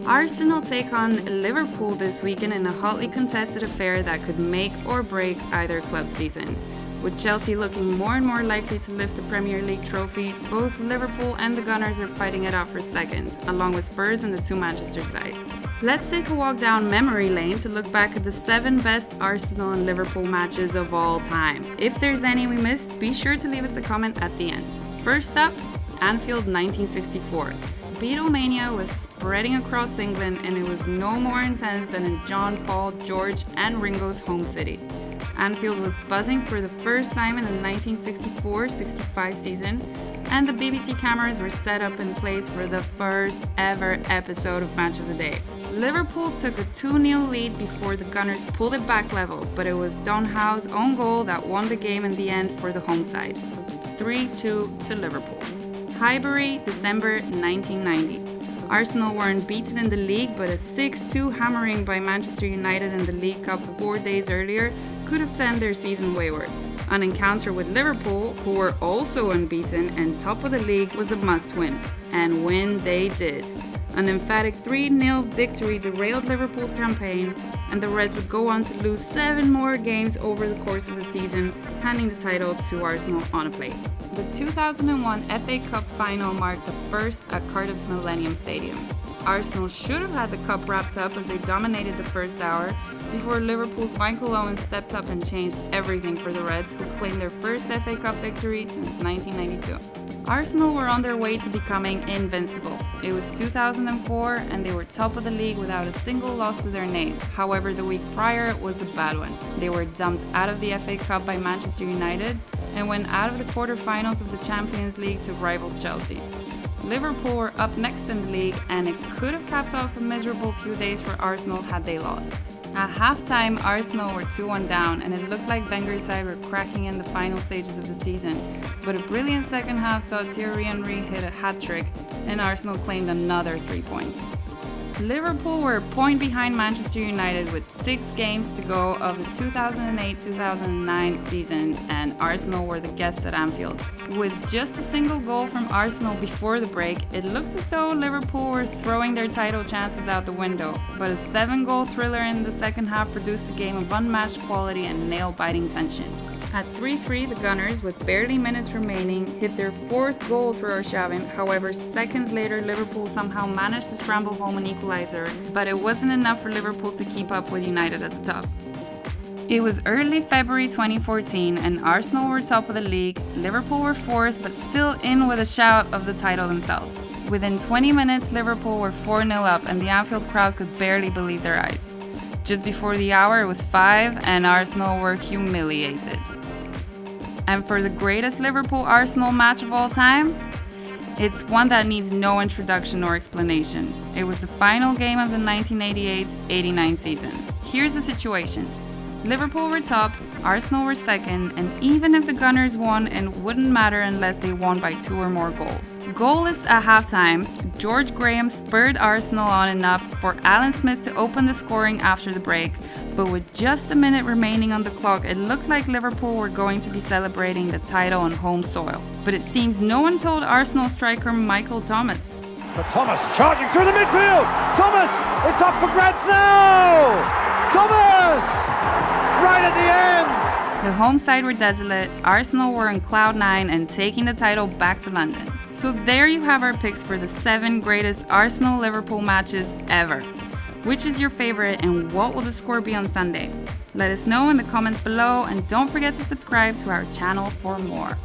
Arsenal take on Liverpool this weekend in a hotly contested affair that could make or break either club's season. With Chelsea looking more and more likely to lift the Premier League trophy, both Liverpool and the Gunners are fighting it out for second, along with Spurs and the two Manchester sides. Let's take a walk down memory lane to look back at the 7 best Arsenal and Liverpool matches of all time. If there's any we missed, be sure to leave us a comment at the end. First up, Anfield 1964. Beatlemania was spreading across England, and it was no more intense than in John, Paul, George and Ringo's home city. Anfield was buzzing for the first time in the 1964-65 season, and the BBC cameras were set up in place for the first ever episode of Match of the Day. Liverpool took a 2-0 lead before the Gunners pulled it back level, but it was Don Howe's own goal that won the game in the end for the home side. 3-2 to Liverpool. Highbury, December 1990. Arsenal were unbeaten in the league, but a 6-2 hammering by Manchester United in the League Cup 4 days earlier could have sent their season wayward. An encounter with Liverpool, who were also unbeaten and top of the league, was a must-win. And win they did. An emphatic 3-0 victory derailed Liverpool's campaign, and the Reds would go on to lose 7 more games over the course of the season, handing the title to Arsenal on a plate. The 2001 FA Cup final marked the first at Cardiff's Millennium Stadium. Arsenal should have had the cup wrapped up as they dominated the first hour, before Liverpool's Michael Owen stepped up and changed everything for the Reds, who claimed their first FA Cup victory since 1992. Arsenal were on their way to becoming invincible. It was 2004 and they were top of the league without a single loss to their name. However, the week prior was a bad one. They were dumped out of the FA Cup by Manchester United and went out of the quarter-finals of the Champions League to rivals Chelsea. Liverpool were up next in the league, and it could have capped off a miserable few days for Arsenal had they lost. At halftime, Arsenal were 2-1 down, and it looked like Wenger's side were cracking in the final stages of the season. But a brilliant second half saw Thierry Henry hit a hat-trick, and Arsenal claimed another 3 points. Liverpool were a point behind Manchester United with 6 games to go of the 2008-2009 season, and Arsenal were the guests at Anfield. With just a single goal from Arsenal before the break, it looked as though Liverpool were throwing their title chances out the window, but a 7-goal thriller in the second half produced a game of unmatched quality and nail-biting tension. At 3-3, the Gunners, with barely minutes remaining, hit their 4th goal through Arshavin. However, seconds later, Liverpool somehow managed to scramble home an equalizer, but it wasn't enough for Liverpool to keep up with United at the top. It was early February 2014 and Arsenal were top of the league, Liverpool were 4th but still in with a shout of the title themselves. Within 20 minutes, Liverpool were 4-0 up and the Anfield crowd could barely believe their eyes. Just before the hour, it was 5 and Arsenal were humiliated. And for the greatest Liverpool-Arsenal match of all time, it's one that needs no introduction or explanation. It was the final game of the 1988-89 season. Here's the situation. Liverpool were top, Arsenal were second, and even if the Gunners won, it wouldn't matter unless they won by 2 or more goals. Goalless at halftime, George Graham spurred Arsenal on enough for Alan Smith to open the scoring after the break, but with just a minute remaining on the clock, it looked like Liverpool were going to be celebrating the title on home soil. But it seems no one told Arsenal striker Michael Thomas. But Thomas charging through the midfield! Thomas! It's up for grabs now! Thomas! Right at the end! The home side were desolate, Arsenal were on cloud 9 and taking the title back to London. So there you have our picks for the 7 greatest Arsenal-Liverpool matches ever. Which is your favorite and what will the score be on Sunday? Let us know in the comments below and don't forget to subscribe to our channel for more.